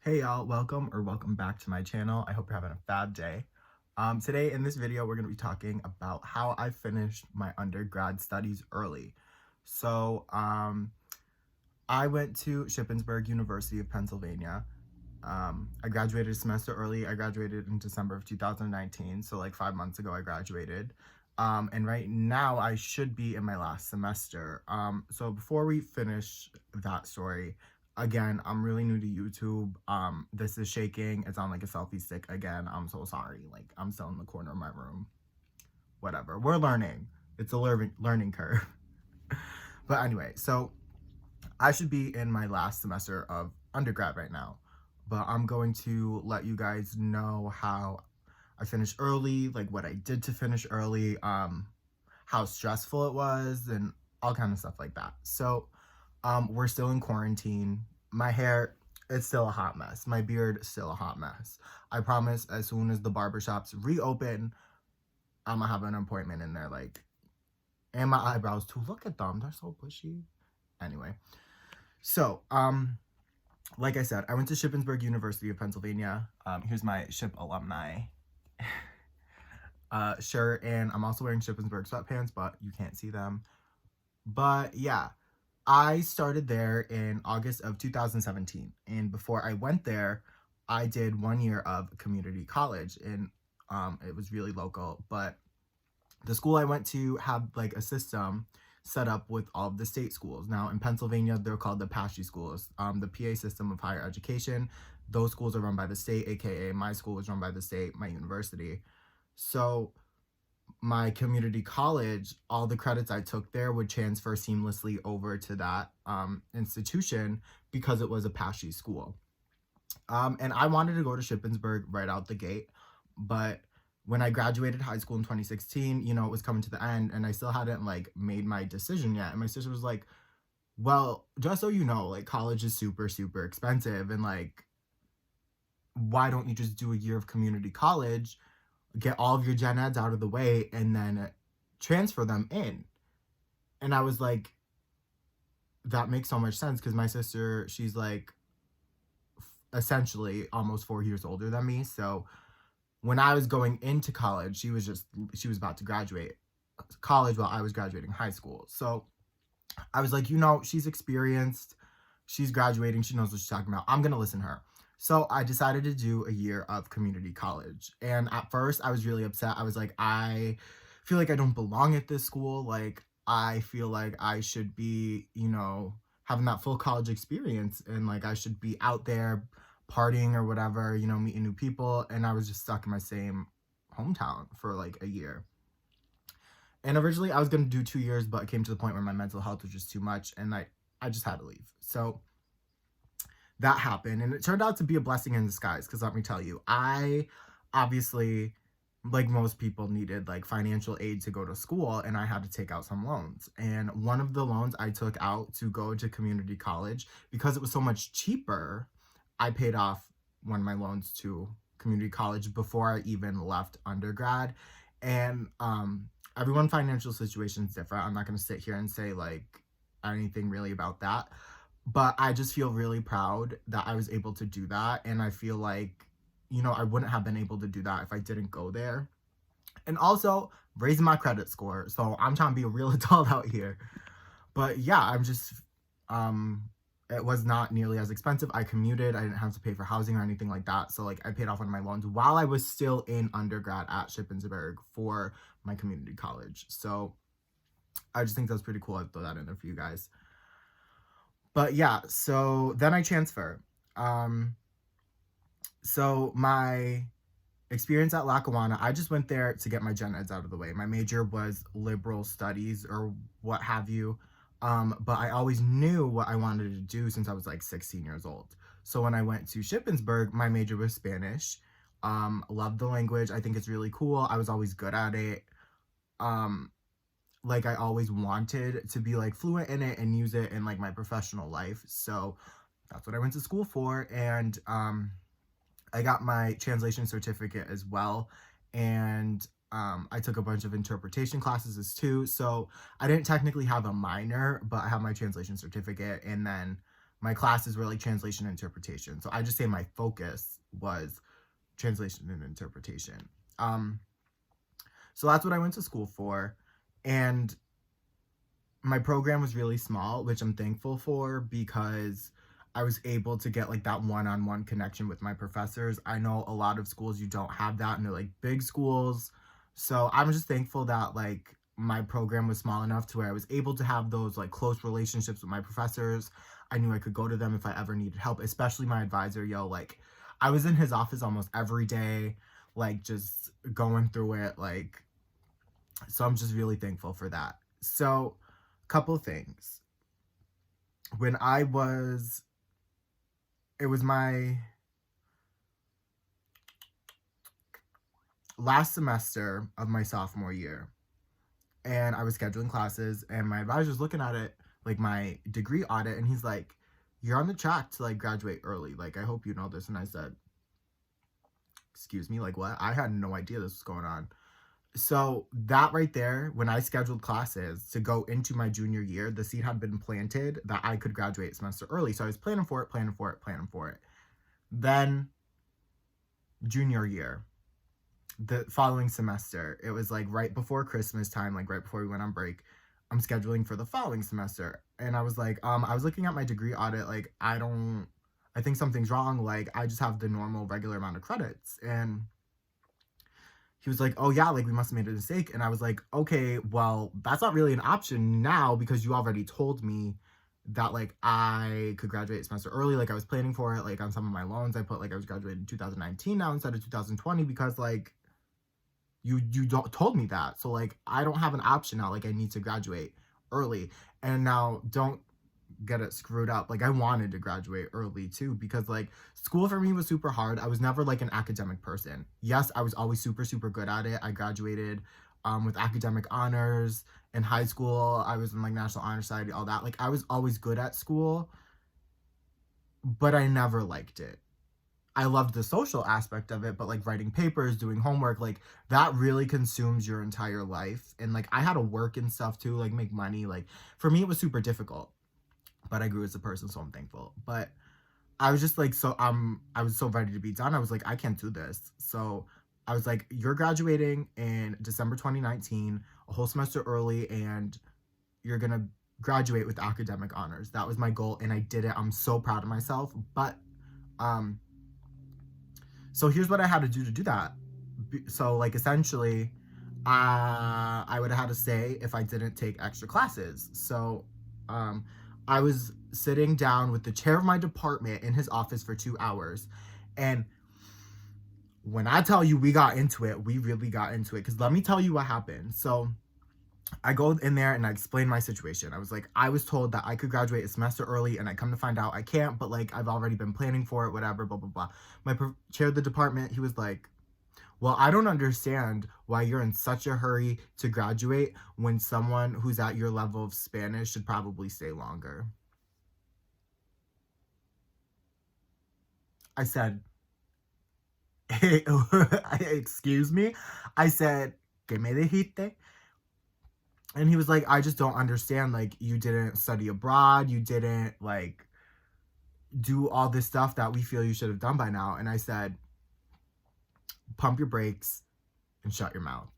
Hey y'all, welcome back to my channel. I hope you're having a fab day. Today in this video, we're going to be talking about how I finished my undergrad studies early. So, I went to Shippensburg University of Pennsylvania. I graduated a semester early. I graduated in December of 2019, so like 5 months ago I graduated. And right now I should be in my last semester. So before we finish that story, again, I'm really new to YouTube. This is shaking. It's on like a selfie stick again. I'm so sorry. Like I'm still in the corner of my room. Whatever. We're learning. It's a learning curve. But anyway, so I should be in my last semester of undergrad right now, but I'm going to let you guys know how I finished early, like what I did to finish early, how stressful it was, and all kind of stuff like that. So, we're still in quarantine. My hair, it's still a hot mess. My beard is still a hot mess. I promise as soon as the barbershops reopen, I'm gonna have an appointment in there, like, and my eyebrows too. Look at them, they're so bushy. Anyway, so, like I said, I went to Shippensburg University of Pennsylvania. Here's my Ship alumni shirt, and I'm also wearing Shippensburg sweatpants, but you can't see them. But yeah, I started there in August of 2017, and before I went there, I did 1 year of community college, and it was really local, but the school I went to had like a system set up with all of the state schools. Now in Pennsylvania, they're called the PASHE schools, the PA system of higher education. Those schools are run by the state, aka my school was run by the state, my university. So my community college, all the credits I took there would transfer seamlessly over to that institution because it was a PASHE school. And I wanted to go to Shippensburg right out the gate, but when I graduated high school in 2016, it was coming to the end and I still hadn't like made my decision yet. And my sister was like, well, just so you know, like college is super, super expensive. And like, why don't you just do a year of community college, get all of your gen eds out of the way, and then transfer them in? And I was like, that makes so much sense because my sister, she's like essentially almost 4 years older than me. So when I was going into college, she was about to graduate college while I was graduating high school. So I was like, she's experienced, she's graduating, she knows what she's talking about. I'm gonna listen to her. So I decided to do a year of community college. And at first I was really upset. I was like, I feel like I don't belong at this school. Like I feel like I should be, having that full college experience and like I should be out there partying or whatever, meeting new people. And I was just stuck in my same hometown for like a year. And originally I was going to do 2 years, but it came to the point where my mental health was just too much and I just had to leave. So that happened and it turned out to be a blessing in disguise because let me tell you, I obviously, like most people, needed like financial aid to go to school and I had to take out some loans. And one of the loans I took out to go to community college, because it was so much cheaper, I paid off one of my loans to community college before I even left undergrad. And everyone's financial situation is different. I'm not going to sit here and say like anything really about that, but I just feel really proud that I was able to do that. And I feel like, I wouldn't have been able to do that if I didn't go there. And also raising my credit score. So I'm trying to be a real adult out here. But yeah, it was not nearly as expensive. I commuted. I didn't have to pay for housing or anything like that. So like I paid off one of my loans while I was still in undergrad at Shippensburg for my community college. So I just think that's pretty cool. I'd throw that in there for you guys. But yeah, so then I transfer. So my experience at Lackawanna, I just went there to get my gen eds out of the way. My major was liberal studies or what have you. But I always knew what I wanted to do since I was like 16 years old. So when I went to Shippensburg, my major was Spanish. Loved the language. I think it's really cool. I was always good at it. Like I always wanted to be like fluent in it and use it in like my professional life. So that's what I went to school for. And I got my translation certificate as well. And I took a bunch of interpretation classes as too. So I didn't technically have a minor, but I have my translation certificate. And then my classes were like translation and interpretation. So I just say my focus was translation and interpretation. So that's what I went to school for. And my program was really small, which I'm thankful for because I was able to get like that one-on-one connection with my professors. I know a lot of schools you don't have that, and they're like big schools. So I'm just thankful that like my program was small enough to where I was able to have those like close relationships with my professors. I knew I could go to them if I ever needed help, especially my advisor. Like I was in his office almost every day, like just going through it. Like, so I'm just really thankful for that. So, couple things. When it was my last semester of my sophomore year, and I was scheduling classes, and my advisor's looking at it, like my degree audit, and he's like, "You're on the track to like graduate early. Like, I hope you know this." And I said, "Excuse me, like what?" I had no idea this was going on. So that right there, when I scheduled classes to go into my junior year, the seed had been planted that I could graduate a semester early. So I was planning for it. Then junior year, the following semester, it was like right before Christmas time, like right before we went on break, I'm scheduling for the following semester. And I was like, I was looking at my degree audit, like I think something's wrong. Like I just have the normal regular amount of credits. And he was like, "Oh yeah, like we must have made a mistake." And I was like, "Okay, well, that's not really an option now because you already told me that like I could graduate a semester early. Like I was planning for it. Like on some of my loans, I put like I was graduating in 2019 now instead of 2020 because like you told me that. So like I don't have an option now. Like I need to graduate early." And now don't get it screwed up. Like I wanted to graduate early too because like school for me was super hard. I was never like an academic person. Yes, I was always super good at it. I graduated with academic honors in high school. I was in like National Honor Society, all that. Like I was always good at school, but I never liked it. I loved the social aspect of it, but like writing papers, doing homework, like that really consumes your entire life. And like I had to work and stuff too, like make money. Like for me, it was super difficult, but I grew as a person, so I'm thankful. But I was just like, I was so ready to be done. I was like, I can't do this. So I was like, you're graduating in December 2019, a whole semester early, and you're gonna graduate with academic honors. That was my goal, and I did it. I'm so proud of myself. But so here's what I had to do that. So like essentially, I would have had to stay if I didn't take extra classes. So I was sitting down with the chair of my department in his office for 2 hours. And when I tell you we got into it, we really got into it. Because let me tell you what happened. So I go in there and I explain my situation. I was like, I was told that I could graduate a semester early, and I come to find out I can't, but like I've already been planning for it, whatever, blah, blah, blah. My chair of the department, he was like, "Well, I don't understand why you're in such a hurry to graduate when someone who's at your level of Spanish should probably stay longer." I said, "Hey, excuse me?" I said, "¿Qué me dijiste?" And he was like, "I just don't understand. Like, you didn't study abroad. You didn't, like, do all this stuff that we feel you should have done by now." And I said, "Pump your brakes and shut your mouth."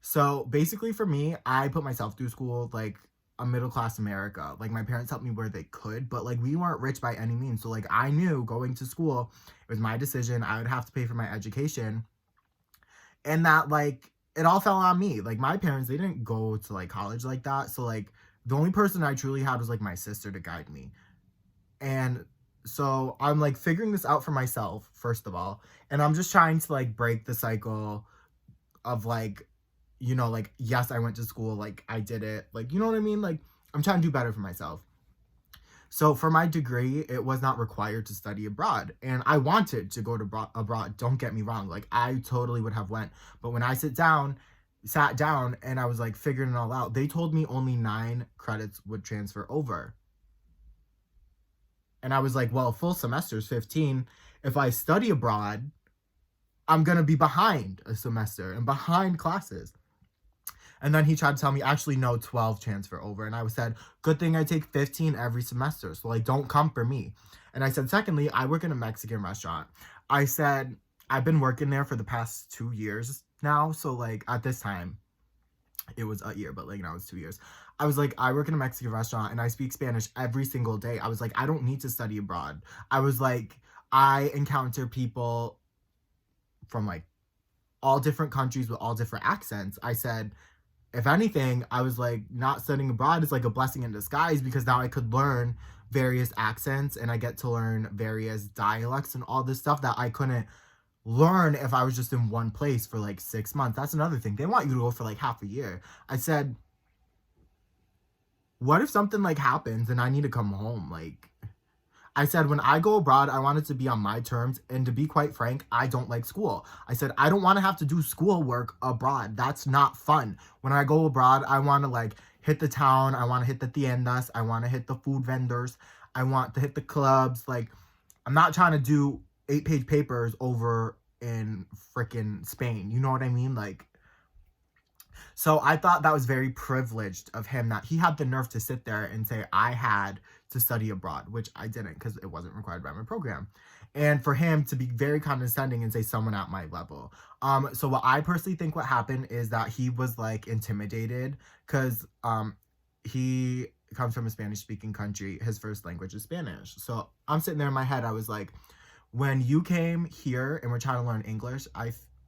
So basically for me, I put myself through school like a middle class America. Like my parents helped me where they could, but like we weren't rich by any means. So like I knew going to school, it was my decision. I would have to pay for my education. And that like it all fell on me. Like my parents, they didn't go to like college like that. So like the only person I truly had was like my sister to guide me. And so I'm like figuring this out for myself, first of all. And I'm just trying to like break the cycle of like, like, yes, I went to school, like I did it. Like, you know what I mean? Like I'm trying to do better for myself. So for my degree, it was not required to study abroad. And I wanted to go to abroad. Don't get me wrong. Like I totally would have went. But when I sat down and I was like figuring it all out, they told me only 9 credits would transfer over. And I was like, well, a full semester is 15. If I study abroad, I'm going to be behind a semester and behind classes. And then he tried to tell me, actually, no, 12 transfer over. And I said, good thing I take 15 every semester. So, like, don't come for me. And I said, secondly, I work in a Mexican restaurant. I said, I've been working there for the past 2 years now. So, like, at this time, it was a year, but like now it's 2 years. I was like, I work in a Mexican restaurant and I speak Spanish every single day. I was like, I don't need to study abroad. I was like, I encounter people from like all different countries with all different accents. I said, if anything, I was like, not studying abroad is like a blessing in disguise because now I could learn various accents and I get to learn various dialects and all this stuff that I couldn't learn if I was just in one place for like 6 months. That's another thing. They want you to go for like half a year. I said, what if something like happens and I need to come home? Like, I said, when I go abroad, I want it to be on my terms. And to be quite frank, I don't like school. I said, I don't want to have to do schoolwork abroad. That's not fun. When I go abroad, I want to like hit the town. I want to hit the tiendas. I want to hit the food vendors. I want to hit the clubs. Like, I'm not trying to do 8-page papers over in freaking Spain. You know what I mean? Like, so I thought that was very privileged of him that he had the nerve to sit there and say I had to study abroad, which I didn't because it wasn't required by my program. And for him to be very condescending and say someone at my level. So what I personally think what happened is that he was like intimidated because he comes from a Spanish speaking country. His first language is Spanish. So I'm sitting there in my head, I was like, when you came here and we're trying to learn English,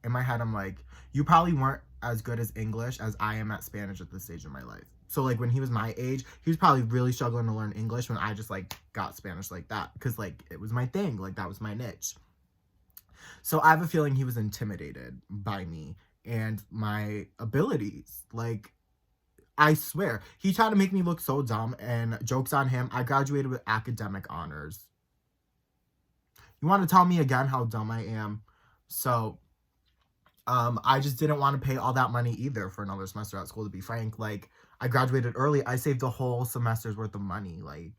in my head, I'm like, you probably weren't as good as English as I am at Spanish at this stage of my life. So like when he was my age, he was probably really struggling to learn English when I just like got Spanish like that because like it was my thing, like that was my niche. So I have a feeling he was intimidated by me and my abilities. Like, I swear, he tried to make me look so dumb, and joke's on him, I graduated with academic honors. You want to tell me again how dumb I am? So, I just didn't want to pay all that money either for another semester at school, to be frank. Like, I graduated early. I saved a whole semester's worth of money. Like,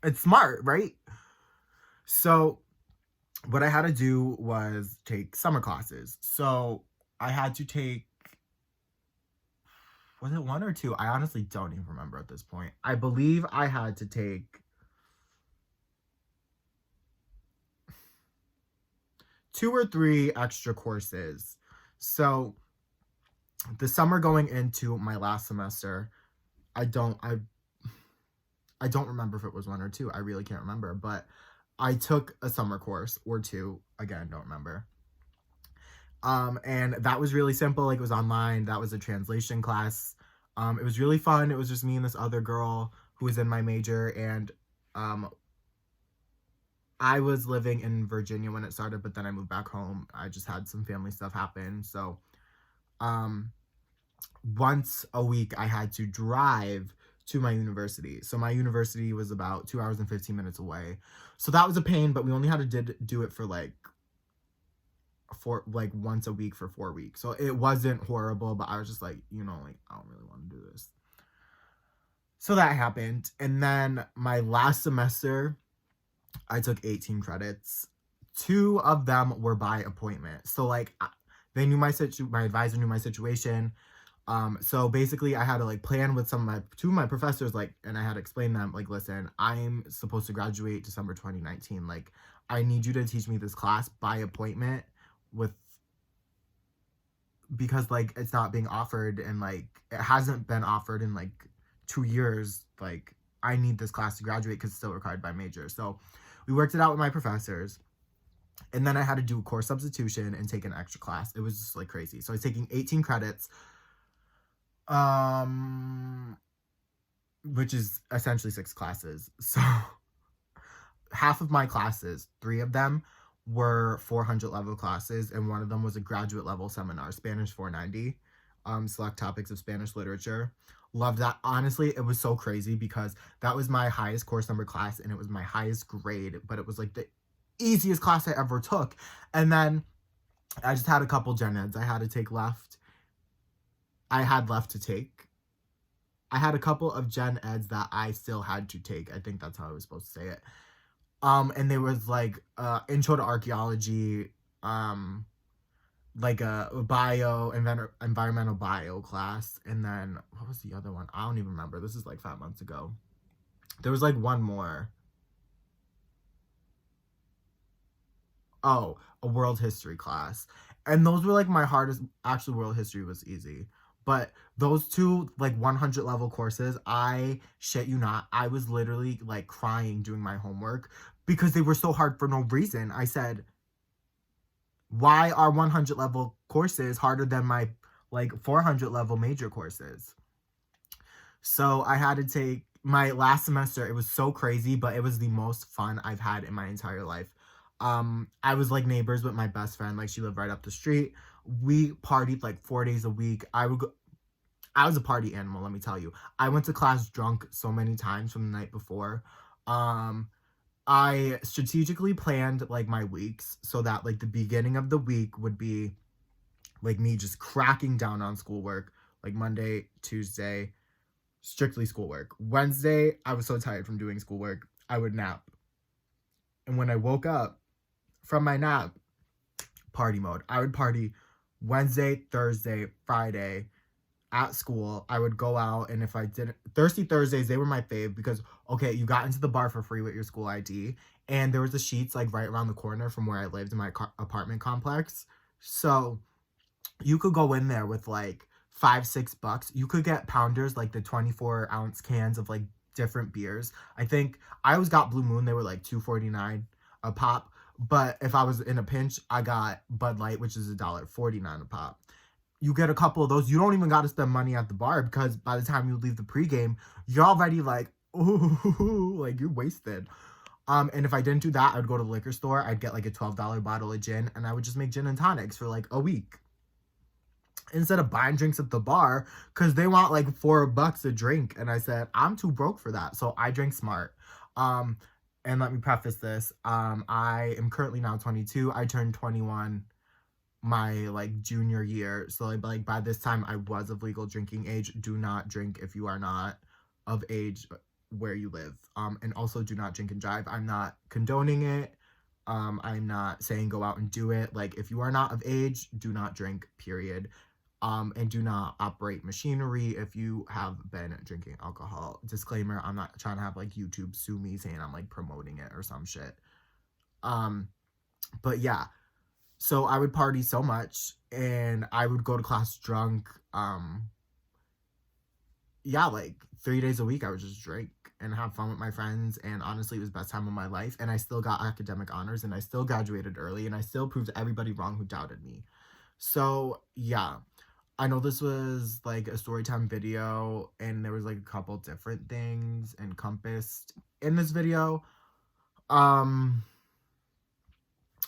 it's smart, right? So, what I had to do was take summer classes. So, I had to take, was it one or two? I honestly don't even remember at this point. I believe I had to take 2 or 3 extra courses. So the summer going into my last semester, I don't remember if it was 1 or 2. I really can't remember, but I took a summer course or 2. Again, don't remember. And that was really simple. Like, it was online. That was a translation class. It was really fun. It was just me and this other girl who was in my major, and I was living in Virginia when it started, but then I moved back home. I just had some family stuff happen. So, once a week I had to drive to my university. So my university was about 2 hours and 15 minutes away. So that was a pain, but we only had to do it for like once a week for 4 weeks. So it wasn't horrible, but I was just like, like, I don't really want to do this. So that happened. And then my last semester, I took 18 credits. 2 of them were by appointment. So like they knew my advisor knew my situation. So basically I had to like plan with two of my professors, like, and I had to explain them, like, listen, I'm supposed to graduate December 2019. Like, I need you to teach me this class by appointment because like it's not being offered, and like it hasn't been offered in like 2 years. Like, I need this class to graduate because it's still required by major. So we worked it out with my professors. And then I had to do course substitution and take an extra class. It was just like crazy. So I was taking 18 credits, which is essentially 6 classes. So half of my classes, 3 of them were 400 level classes, and one of them was a graduate level seminar, Spanish 490, select topics of Spanish literature. Loved that. Honestly, it was so crazy because that was my highest course number class and it was my highest grade, but it was like the easiest class I ever took. And then I just had a couple gen eds I had to take left. I had left to take. I had a couple of gen eds that I still had to take. I think that's how I was supposed to say it. And there was like intro to archaeology, like a environmental bio class. And then what was the other one? I don't even remember. This is like 5 months ago. There was like one more. Oh, a world history class. And those were like my hardest. Actually, world history was easy. But those two, like 100 level courses, I shit you not, I was literally like crying doing my homework because they were so hard for no reason. I said, why are 100 level courses harder than my like 400 level major courses? So I had to take my last semester. It was so crazy, but it was the most fun I've had in my entire life. I was like neighbors with my best friend. Like she lived right up the street. We partied like 4 days a week. I was a party animal, let me tell you. I went to class drunk so many times from the night before. Um, I strategically planned like my weeks so that like the beginning of the week would be like me just cracking down on schoolwork, like Monday, Tuesday, strictly schoolwork. Wednesday, I was so tired from doing schoolwork, I would nap. And when I woke up from my nap, party mode. I would party Wednesday, Thursday, Friday at school. I would go out, and if I didn't, Thirsty Thursdays, they were my fave because, okay, you got into the bar for free with your school ID, and there was a Sheets like right around the corner from where I lived in my apartment complex. So you could go in there with like $5-6. You could get pounders, like the 24-ounce cans of like different beers. I think I always got Blue Moon. They were like $2.49 a pop. But if I was in a pinch, I got Bud Light, which is $1.49 a pop. You get a couple of those. You don't even got to spend money at the bar because by the time you leave the pregame, you're already like, ooh, like you're wasted. And if I didn't do that, I would go to the liquor store. I'd get like a $12 bottle of gin, and I would just make gin and tonics for like a week instead of buying drinks at the bar because they want like $4 a drink. And I said, I'm too broke for that. So I drink smart. Um, and let me preface this. I am currently now 22. I turned 21 my like junior year. So like by this time I was of legal drinking age. Do not drink if you are not of age where you live. And also do not drink and drive. I'm not condoning it. I'm not saying go out and do it. Like if you are not of age, do not drink, period. And do not operate machinery if you have been drinking alcohol. Disclaimer, I'm not trying to have like YouTube sue me saying I'm like promoting it or some shit. Um, but yeah, so I would party so much and I would go to class drunk. Yeah, like 3 days a week I would just drink and have fun with my friends, and honestly it was the best time of my life, and I still got academic honors, and I still graduated early, and I still proved everybody wrong who doubted me. So yeah, I know this was like a story time video and there was like a couple different things encompassed in this video. Um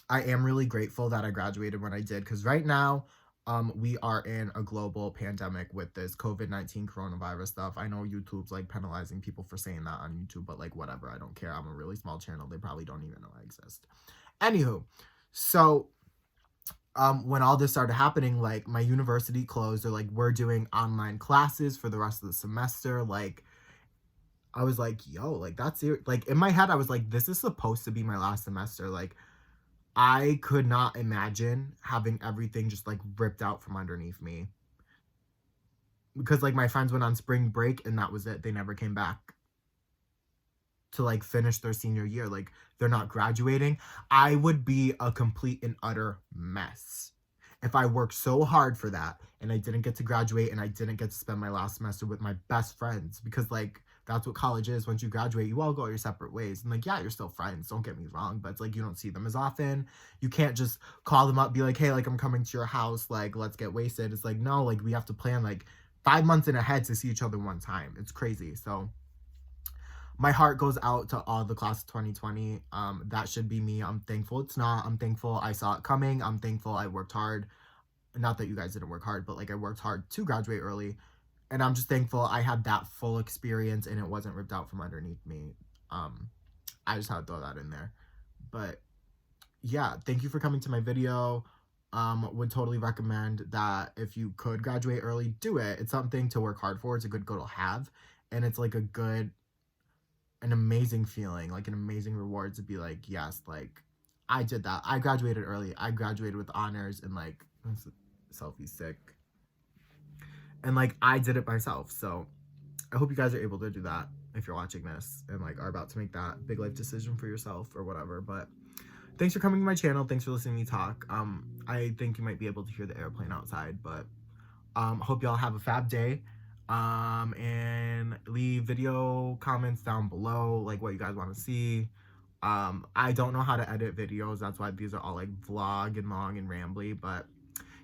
I am really grateful that I graduated when I did because right now we are in a global pandemic with this COVID-19 coronavirus stuff. I know YouTube's like penalizing people for saying that on YouTube, but like whatever, I don't care. I'm a really small channel. They probably don't even know I exist. Anywho, so when all this started happening, like my university closed. They're like, we're doing online classes for the rest of the semester. Like, I was like, yo, like that's it. Like in my head, I was like, this is supposed to be my last semester. Like, I could not imagine having everything just like ripped out from underneath me. Because like my friends went on spring break and that was it. They never came back to like finish their senior year. Like they're not graduating. I would be a complete and utter mess if I worked so hard for that and I didn't get to graduate and I didn't get to spend my last semester with my best friends, because like that's what college is. Once you graduate, you all go your separate ways. And like, yeah, you're still friends, don't get me wrong, but it's like you don't see them as often. You can't just call them up, be like, hey, like I'm coming to your house, like let's get wasted. It's like, no, like we have to plan like 5 months in ahead to see each other one time. It's crazy. So my heart goes out to all the class of 2020. That should be me. I'm thankful it's not. I'm thankful I saw it coming. I'm thankful I worked hard. Not that you guys didn't work hard, but like I worked hard to graduate early. And I'm just thankful I had that full experience and it wasn't ripped out from underneath me. I just had to throw that in there. But yeah, thank you for coming to my video. Would totally recommend that if you could graduate early, do it. It's something to work hard for. It's a good goal to have. And it's like an amazing feeling, like an amazing reward to be like, yes, like I did that. I graduated early. I graduated with honors, and like Selfie sick. And like I did it myself. So I hope you guys are able to do that if you're watching this and like are about to make that big life decision for yourself or whatever. But thanks for coming to my channel. Thanks for listening to me talk. I think you might be able to hear the airplane outside, but hope y'all have a fab day. And leave video comments down below, like what you guys want to see. I don't know how to edit videos. That's why these are all like vlog and long and rambly, but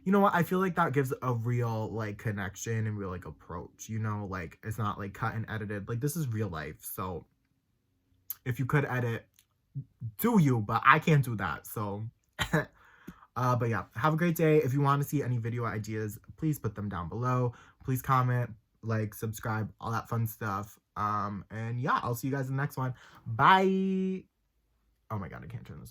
you know what? I feel like that gives a real like connection and real like approach, you know, like it's not like cut and edited. Like this is real life. So if you could edit, do you, but I can't do that. So but yeah, have a great day. If you want to see any video ideas, please put them down below. Please comment, like, subscribe, all that fun stuff. And yeah, I'll see you guys in the next one. Bye. Oh my god, I can't turn this